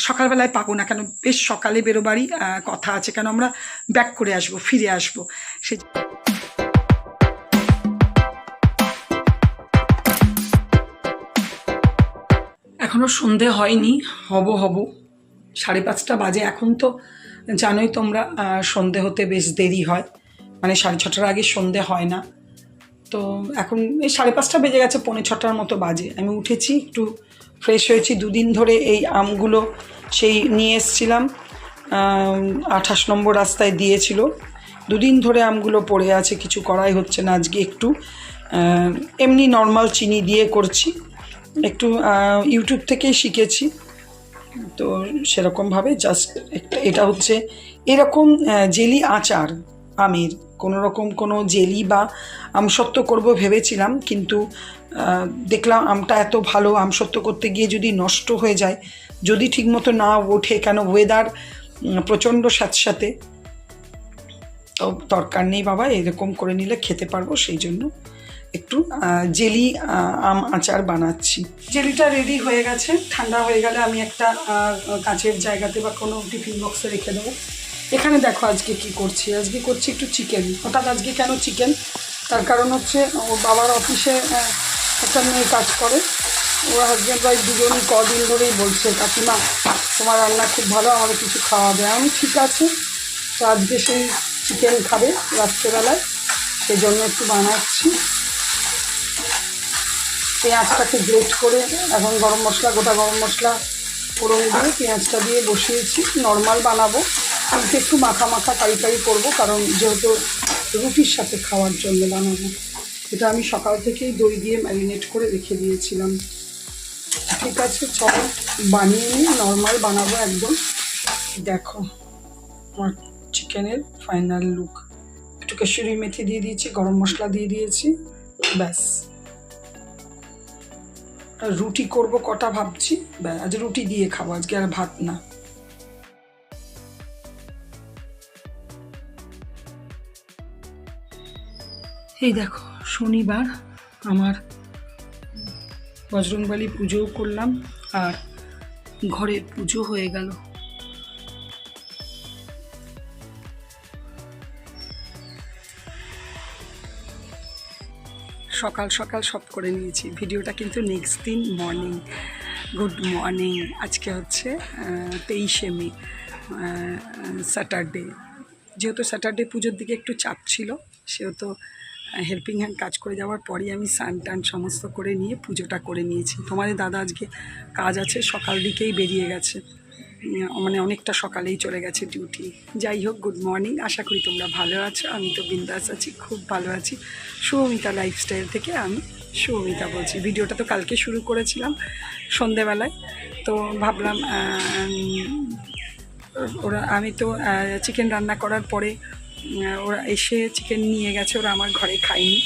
সকালবেলায় পাবো না, কেন বেশ সকালে বেরোবারই কথা আছে, কেন আমরা ব্যাক করে আসবো, ফিরে আসবো। সে এখনও সন্ধে হয়নি, হব 5:30 বাজে। এখন তো জানোই তোমরা সন্ধে হতে বেশ দেরি হয়, মানে 6:30টার আগে সন্ধে হয় না। তো এখন এই 5:30 বেজে গেছে, 5:45 মতো বাজে। আমি উঠেছি, একটু ফ্রেশ হয়েছি। 2 দিন ধরে এই আমগুলো সেই নিয়ে এসছিলাম, 28 নম্বর রাস্তায় দিয়েছিল। 2 দিন ধরে আমগুলো পড়ে আছে, কিছু করাই হচ্ছে না। আজকে একটু এমনি নর্মাল চিনি দিয়ে করছি, একটু ইউটিউব থেকেই শিখেছি। তো সেরকমভাবে জাস্ট এটা হচ্ছে এরকম জেলি আচার আমের, কোনো জেলি বা আমসত্ত্ব করব ভেবেছিলাম, কিন্তু দেখলাম আমটা এত ভালো, আমসত্ত্ব করতে গিয়ে যদি নষ্ট হয়ে যায়, যদি ঠিকমতো না ওঠে, কেন ওয়েদার প্রচণ্ড স্যাঁতস্যাঁতে, তো দরকার নেই বাবা, এরকম করে নিলে খেতে পারবো। সেই জন্য একটু জেলি আম আচার বানাচ্ছি। জেলিটা রেডি হয়ে গেছে, ঠান্ডা হয়ে গেলে আমি একটা কাঁচের জায়গাতে বা কোনো টিফিন বক্সে রেখে দেবো। এখানে দেখো আজকে কি করছি, আজকে করছি একটু চিকেন। হঠাৎ আজকে কেন চিকেন, তার কারণ হচ্ছে ওর বাবার অফিসে একটা মেয়ে কাজ করে, ওর হাজব্যান্ড ওয়াইফ দুজনই কদিন ধরেই বলছে, কাকিমা তোমার রান্না খুব ভালো, আমাদের কিছু খাওয়াবে। আমি ঠিক আছে, তো আজকে সেই চিকেন খাবে রাত্রেবেলায়, সেই জন্য একটু বানাচ্ছি। পেঁয়াজটাকে গ্রেট করে এখন গরম মশলা, গোটা গরম মশলা ফোড়ন দিয়ে পেঁয়াজটা দিয়ে বসিয়েছি। নর্মাল বানাবো, কিন্তু একটু মাখা মাখা কারি কারি করবো, কারণ যেহেতু রুটির সাথে খাওয়ার জন্য বানাবো। এটা আমি সকাল থেকেই দই দিয়ে ম্যারিনেট করে রেখে দিয়েছিলাম। ঠিক আছে, চলো বানিয়ে নিই, নর্মাল বানাবো একদম। দেখো আমার চিকেনের ফাইনাল লুক। একটু কসুরি মেথি দিয়ে দিয়েছি, গরম মশলা দিয়ে দিয়েছি, ব্যাস। রুটি করব কটা ভাবছি, আজ রুটি দিয়ে খাবো আজকে, আর ভাত না। এই দেখো শনিবার, আমার বজরংবলী পুজোও করলাম আর ঘরের পুজো হয়ে গেল। সকাল সকাল সব করে নিয়েছি। ভিডিওটা কিন্তু নেক্সট দিন মর্নিং। Good morning. আজকে হচ্ছে 23শে মে, স্যাটারডে। যেহেতু স্যাটারডে পুজোর দিকে একটু চাপ ছিল, সেহেতু হেল্পিং হ্যান্ড কাজ করে যাওয়ার পরই আমি স্নান টান সমস্ত করে নিয়ে পুজোটা করে নিয়েছি। তোমাদের দাদা আজকে কাজ আছে, সকাল দিকেই বেরিয়ে গেছে, মানে অনেকটা সকালেই চলে গেছে ডিউটি। যাই হোক, গুড মর্নিং। আশা করি তোমরা ভালো আছো। আমি তো বিন্দাস আছি, খুব ভালো আছি। শুভমিতা লাইফস্টাইল থেকে আমি শুভমিতা বলছি। ভিডিওটা তো কালকে শুরু করেছিলাম সন্ধেবেলায়, তো ভাবলাম আমি তো চিকেন রান্না করার পরে ওরা এসে চিকেন নিয়ে গেছে, ওরা আমার ঘরে খায়নি,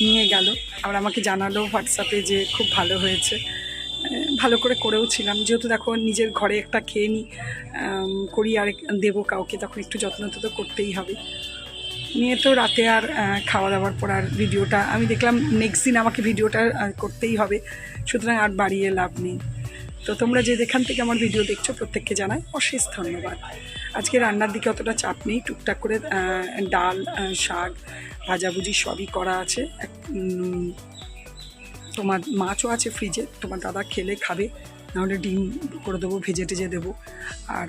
নিয়ে গেল। আর আমাকে জানালো হোয়াটসঅ্যাপে যে খুব ভালো হয়েছে। ভালো করে করেও ছিলাম, যেহেতু দেখো নিজের ঘরে একটা খেয়ে নিই, করি আর দেবো কাউকে, তখন একটু যত্ন তো করতেই হবে। নিয়ে তো রাতে আর খাওয়া দাওয়ার পর আর ভিডিওটা আমি দেখলাম নেক্সট দিন আমাকে ভিডিওটা করতেই হবে, সুতরাং আর বাড়িয়ে লাভ নেই। তো তোমরা যে যেখান থেকে আমার ভিডিও দেখছো প্রত্যেককে জানাই অশেষ ধন্যবাদ। আজকে রান্নার দিকে অতটা চাপ নেই, টুকটাক করে ডাল, শাক, ভাজাভুজি সবই করা আছে। তোমার মাছও আছে ফ্রিজে, তোমার দাদা খেলে খাবে, নাহলে ডিম করে দেবো, ভেজে টেজে দেবো। আর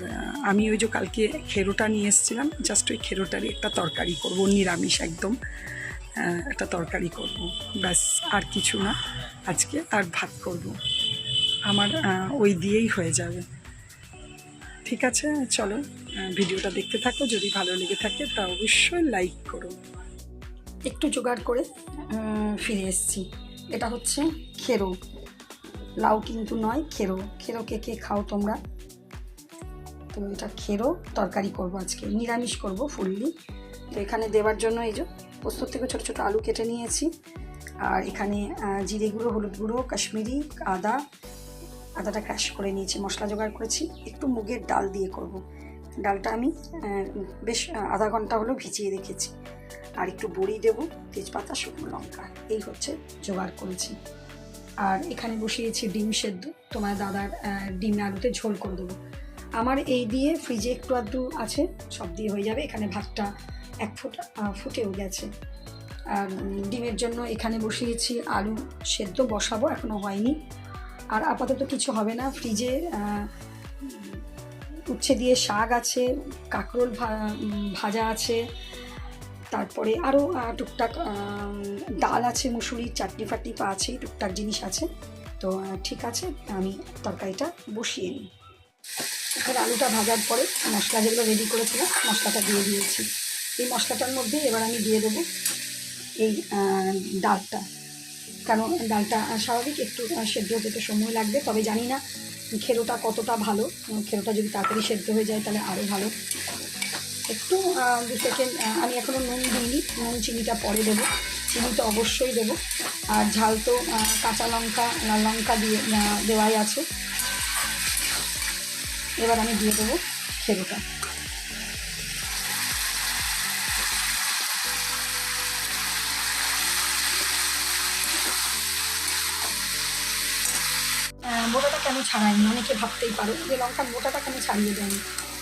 আমি ওই যে কালকে খেরোটা নিয়ে এসেছিলাম, জাস্ট ওই খেরোটারই একটা তরকারি করব, নিরামিষ একদম একটা তরকারি করব, ব্যাস। আর কিছু না আজকে, আর ভাত করব, আমার ওই দিয়েই হয়ে যাবে। ঠিক আছে, চলো ভিডিওটা দেখতে থাকো। যদি ভালো লেগে থাকে তা অবশ্যই লাইক করো। একটু জোগাড় করে ফিরে এসেছি। এটা হচ্ছে খেরো, লাউ কিন্তু নয়, খেরো। খেরো কে কে খাও তোমরা? তো এটা খেরো তরকারি করব আজকে, নিরামিষ করব ফুললি। তো এখানে দেওয়ার জন্য এই যে পোস্তর থেকে ছোটো ছোটো আলু কেটে নিয়েছি, আর এখানে জিরে গুঁড়ো, হলুদ গুঁড়ো, কাশ্মীরি আদাটা ক্র্যাশ করে নিয়েছি, মশলা জোগাড় করেছি। একটু মুগের ডাল দিয়ে করব। ডালটা আমি বেশ আধা ঘন্টা হলো ভিজিয়ে রেখেছি। আর একটু বড়ি দেবো, তেজপাতা, শুকনো লঙ্কা, এই হচ্ছে জোগাড় করেছি। আর এখানে বসিয়েছি ডিম সেদ্ধ, তোমার দাদার ডিম আলুতে ঝোল করে দেবো। আমার এই দিয়ে ফ্রিজে একটু আধটু আছে, সব দিয়ে হয়ে যাবে। এখানে ভাতটা এক ফুটেও গেছে। আর ডিমের জন্য এখানে বসিয়েছি আলু সেদ্ধ, বসাবো, এখনও হয়নি। আর আপাতত কিছু হবে না। ফ্রিজে উচ্ছে দিয়ে শাক আছে, কাঁকরোল ভাজা আছে, তারপরে আরও টুকটাক ডাল আছে, মুসুরির চাটনি ফাটনি তো আছেই, টুকটাক জিনিস আছে। তো ঠিক আছে, আমি তরকারিটা বসিয়ে নিই। এখানে আলুটা ভাজার পরে মশলা যেগুলো রেডি করেছিলাম মশলাটা দিয়ে দিয়েছি। এই মশলাটার মধ্যে এবার আমি দিয়ে দেবো এই ডালটা, কারণ ডালটা স্বাভাবিক একটু সেদ্ধ হতে তো সময় লাগবে। তবে জানি না খেরোটা কতটা ভালো, খেরোটা যদি তাড়াতাড়ি সেদ্ধ হয়ে যায় তাহলে আরও ভালো। একটু 2 সেকেন্ড, আমি এখনও নুন দিইনি, নুন চিনিটা পরে দেবো। চিনি তো অবশ্যই দেবো। আর ঝাল তো কাঁচা লঙ্কা, লাল লঙ্কা দিয়ে দেওয়াই আছে। এবার আমি দিয়ে দেবো খেরোটা। বোটাটা কেন ছাড়াইনি, অনেকে ভাবতেই পারো যে লঙ্কার বোটাটা কেন ছাড়িয়ে দেয়নি।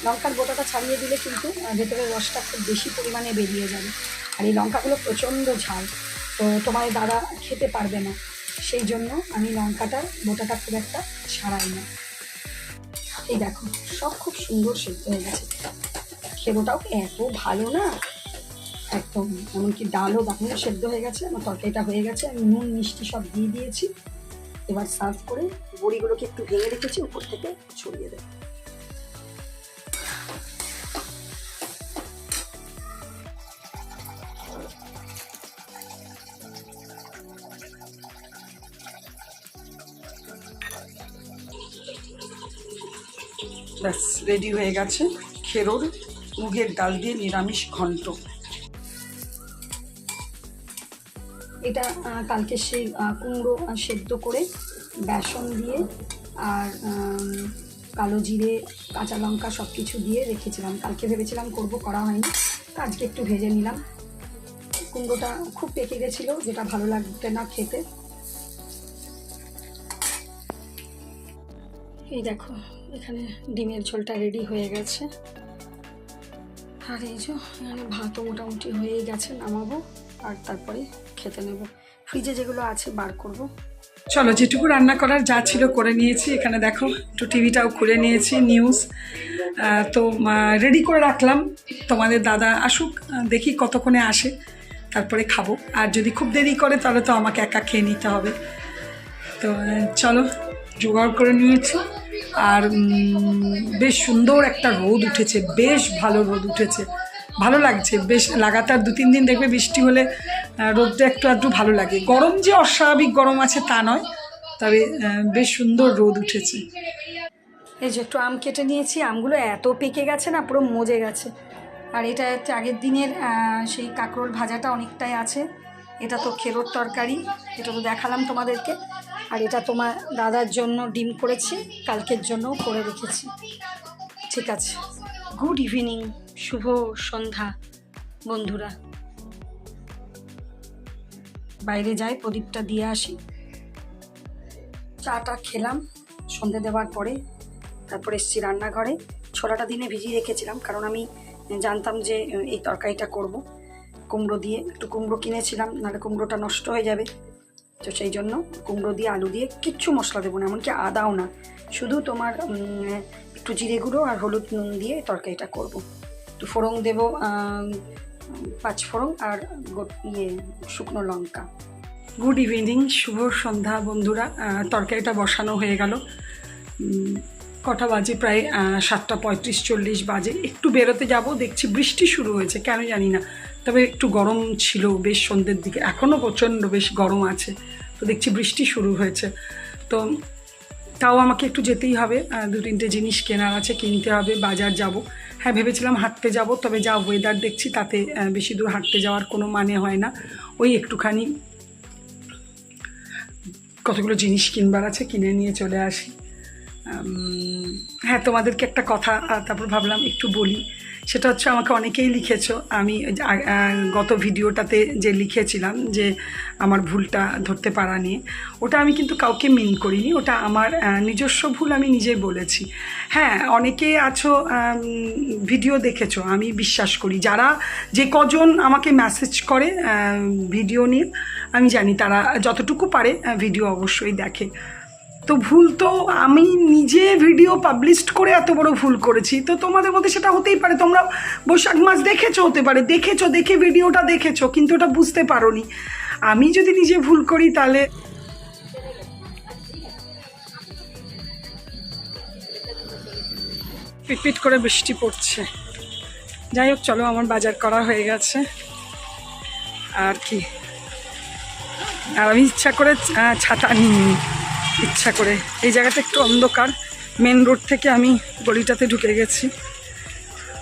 লঙ্কার বোটাটা ছাড়িয়ে দিলে কিন্তু ভেতরের রসটা খুব বেশি পরিমাণে বেরিয়ে যাবে। আর এই লঙ্কাগুলো প্রচণ্ড ঝাল, তো তোমার দাদা খেতে পারবে না, সেই জন্য আমি লঙ্কাটার বোটাটা খুব একটা ছাড়াই না। এই দেখো সব খুব সুন্দর সেদ্ধ হয়ে গেছে। খেরোটাও এত ভালো না একদম, এমনকি ডালও বাকিও সেদ্ধ হয়ে গেছে। আমার তরকারিটা হয়ে গেছে, আমি নুন মিষ্টি সব দিয়ে দিয়েছি। এবার সার্ভ করে বড়িগুলোকে একটু ভেঙে রেখেছি, উপর থেকে ছড়িয়ে দেব। ব্যাস রেডি হয়ে গেছে খেরোর মুগের ডাল দিয়ে নিরামিষ ঘন্ট। এটা কালকে সেই কুমড়ো সেদ্ধ করে বেসন দিয়ে আর কালো জিরে, কাঁচা লঙ্কা সব কিছু দিয়ে রেখেছিলাম। কালকে ভেবেছিলাম করব, করা হয়নি, আজকে একটু ভেজে নিলাম। কুমড়োটা খুব পেকে গেছিলো, যেটা ভালো লাগবে না খেতে। এই দেখো এখানে ডিমের ঝোলটা রেডি হয়ে গেছে। আর এই যে এখানে ভাতও মোটামুটি হয়েই গেছে, নামাবো আর তারপরে খেতে নেব। ফ্রিজে যেগুলো আছে বার করব। চলো, যেটুকু রান্না করার যা ছিল করে নিয়েছি। এখানে দেখো একটু টিভিটাও খুলে নিয়েছি, নিউজ তো রেডি করে রাখলাম। তোমাদের দাদা আসুক, দেখি কতক্ষণে আসে, তারপরে খাবো। আর যদি খুব দেরি করে তাহলে তো আমাকে একা খেয়ে নিতে হবে। তো চলো, জোগাড় করে নিয়েছি। আর বেশ সুন্দর একটা রোদ উঠেছে, বেশ ভালো রোদ উঠেছে, ভালো লাগছে। বেশ লাগাতার 2-3 দিন দেখবে বৃষ্টি হলে রোদটা একটু আধটু ভালো লাগে। গরম যে অস্বাভাবিক গরম আছে তা নয়, তবে বেশ সুন্দর রোদ উঠেছে। এই যে একটু আম কেটে নিয়েছি, আমগুলো এত পেকে গেছে না, পুরো মজে গেছে। আর এটা হচ্ছে আগের দিনের সেই কাঁকরোল ভাজাটা অনেকটাই আছে। এটা তো খেরোর তরকারি, এটা তো দেখালাম তোমাদেরকে। আর এটা তোমার দাদার জন্য ডিম করেছি, কালকের জন্যও করে রেখেছি। ঠিক আছে, গুড ইভিনিং, শুভ সন্ধ্যা বন্ধুরা। বাইরে যাই, প্রদীপটা দিয়ে আসি। চাটা খেলাম সন্ধে দেওয়ার পরে, তারপরে এসেছি রান্নাঘরে। ছোলাটা দিনে ভিজিয়ে রেখেছিলাম, কারণ আমি জানতাম যে এই তরকারিটা করব। কুমড়ো দিয়ে, একটু কুমড়ো কিনেছিলাম, নাহলে কুমড়োটা নষ্ট হয়ে যাবে। তো সেই জন্য কুমড়ো দিয়ে আলু দিয়ে কিচ্ছু মশলা দেবো না, এমনকি আদাও না, শুধু তোমার একটু জিরে গুঁড়ো আর হলুদ নুন দিয়ে তরকারিটা করব। একটু ফোড়ন দেবো, 5 ফোড়ন আর শুকনো লঙ্কা। গুড ইভিনিং, শুভ সন্ধ্যা বন্ধুরা। তরকারিটা বসানো হয়ে গেল। কটা বাজে? প্রায় 7:35-40 বাজে। একটু বেরোতে যাব, দেখছি বৃষ্টি শুরু হয়েছে, কেন জানি না। তবে একটু গরম ছিল বেশ সন্ধ্যের দিকে, এখনও প্রচণ্ড বেশ গরম আছে। তো দেখছি বৃষ্টি শুরু হয়েছে, তো তাও আমাকে একটু যেতেই হবে। 2-3টে জিনিস কেনার আছে, কিনতে হবে, বাজার যাব। হ্যাঁ, ভেবেছিলাম হাঁটতে যাব, তবে যা ওয়েদার দেখছি তাতে বেশি দূর হাঁটতে যাওয়ার কোনো মানে হয় না। ওই একটুখানি কতগুলো জিনিস কিনবার আছে, কিনে নিয়ে চলে আসি। হ্যাঁ, তোমাদেরকে একটা কথা তারপর ভাবলাম একটু বলি। সেটা হচ্ছে আমাকে অনেকেই লিখেছো, আমি গত ভিডিওটাতে যে লিখেছিলাম যে আমার ভুলটা ধরতে পারা নিয়ে, ওটা আমি কিন্তু কাউকে মিন করিনি, ওটা আমার নিজস্ব ভুল, আমি নিজেই বলেছি। হ্যাঁ, অনেকে আছো ভিডিও দেখেছো, আমি বিশ্বাস করি যারা যে কজন আমাকে মেসেজ করে ভিডিও নিয়ে, আমি জানি তারা যতটুকু পারে ভিডিও অবশ্যই দেখে। তো ভুল তো আমি নিজে ভিডিও পাবলিশ করে এত বড় ভুল করেছি, তো তোমাদের মধ্যে সেটা হতেই পারে, তোমরা বৈশাখ মাস দেখেছো, হতে পারে দেখেছো, দেখে ভিডিওটা দেখেছো কিন্তু ওটা বুঝতে পারোনি। আমি যদি নিজে ভুল করি তাহলে পিটপিট করে বৃষ্টি পড়ছে। যাই হোক, চলো, আমার বাজার করা হয়ে গেছে আর কি। আর আমি ইচ্ছা করে ছাতা নিইনি, ইচ্ছা করে। এই জায়গাটা একটু অন্ধকার, মেন রোড থেকে আমি গলিটাতে ঢুকে গেছি।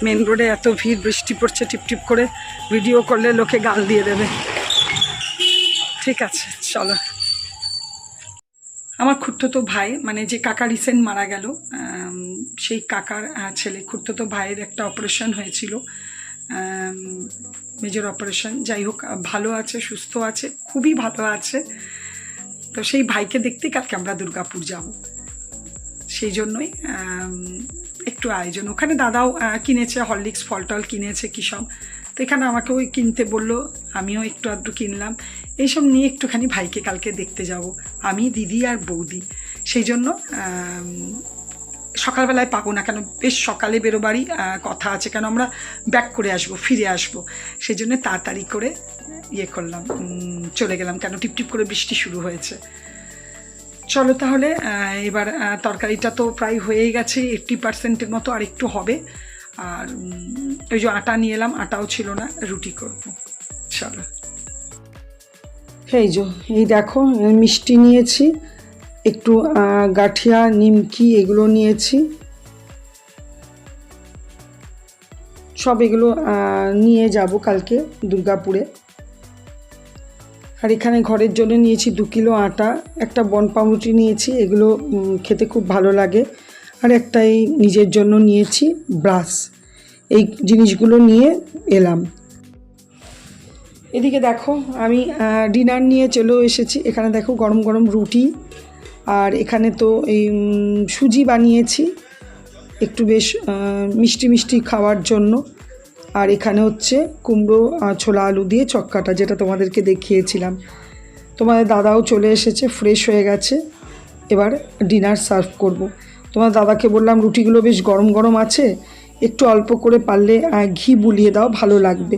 মেন রোডে এত ভিড়, বৃষ্টি পড়ছে টিপটিপ করে, ভিডিও করলে লোকে গাল দিয়ে দেবে। ঠিক আছে, চলো। আমার খুড়তুতো ভাই, মানে যে কাকা রিসেন্ট মারা গেল, সেই কাকার ছেলে, খুড়তুতো ভাইয়ের একটা অপারেশন হয়েছিল, মেজর অপারেশন। যাই হোক, ভালো আছে, সুস্থ আছে, খুবই ভালো আছে। তো সেই ভাইকে দেখতেই কালকে আমরা দুর্গাপুর যাব, সেই জন্যই একটু আয়োজন। ওখানে দাদাও কিনেছে হরলিক্স, ফলটল কিনেছে কী সব, তো এখানে আমাকে ওই কিনতে বললো, আমিও একটু আধটু কিনলাম। এইসব নিয়ে একটুখানি ভাইকে কালকে দেখতে যাব, আমি, দিদি আর বৌদি। সেই জন্য সকালবেলায় পাবো না, কেন বেশ সকালে বেরোবারই কথা আছে, কেন আমরা ব্যাক করে আসবো, ফিরে আসবো। সেই জন্য তাড়াতাড়ি করে ইয়ে করলাম, চলে গেলাম, কেন টিপটিপ করে বৃষ্টি শুরু হয়েছে। চলো তাহলে, এবার তরকারিটা তো প্রায় হয়েই গেছে, 80% মতো, আর একটু হবে। আর ওই যে আটা নিয়ে এলাম, আটাও ছিল না, রুটি করব। চলো। এই যে, এই দেখো, মিষ্টি নিয়েছি, একটু গাঠিয়া, নিমকি এগুলো নিয়েছি, সব এগুলো নিয়ে যাব কালকে দুর্গাপুরে। আর এখানে ঘরের জন্য নিয়েছি 2 কিলো আটা, একটা বন পাউরুটি নিয়েছি, এগুলো খেতে খুব ভালো লাগে। আর একটাই নিজের জন্য নিয়েছি ব্রাশ। এই জিনিসগুলো নিয়ে এলাম। এদিকে দেখো, আমি ডিনার নিয়ে চলেও এসেছি। এখানে দেখো গরম গরম রুটি, আর এখানে তো এই সুজি বানিয়েছি একটু বেশ মিষ্টি মিষ্টি খাওয়ার জন্য। আর এখানে হচ্ছে কুমড়ো ছোলা আলু দিয়ে চক্কাটা, যেটা তোমাদেরকে দেখিয়েছিলাম। তোমাদের দাদাও চলে এসেছে, ফ্রেশ হয়ে গেছে, এবার ডিনার সার্ভ করব। তোমার দাদাকে বললাম রুটিগুলো বেশ গরম গরম আছে, একটু অল্প করে পারলে ঘি বুলিয়ে দাও, ভালো লাগবে।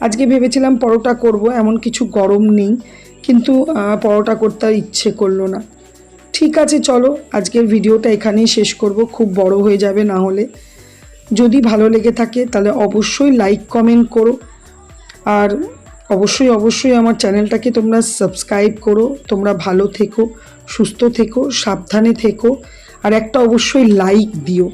আজকে ভেবেছিলাম পরোটা করব, এমন কিছু গরম নেই, কিন্তু পরোটা করতে আর ইচ্ছে করলো না। ঠিক আছে, চলো আজকের ভিডিওটা এখানেই শেষ করব, খুব বড় হয়ে যাবে না হলে। যদি ভালো লেগে থাকে তাহলে অবশ্যই লাইক কমেন্ট করো, আর অবশ্যই আমার চ্যানেলটাকে তোমরা সাবস্ক্রাইব করো। তোমরা ভালো থেকো, সুস্থ থেকো, সাবধানে থেকো, আর একটা অবশ্যই লাইক দিও।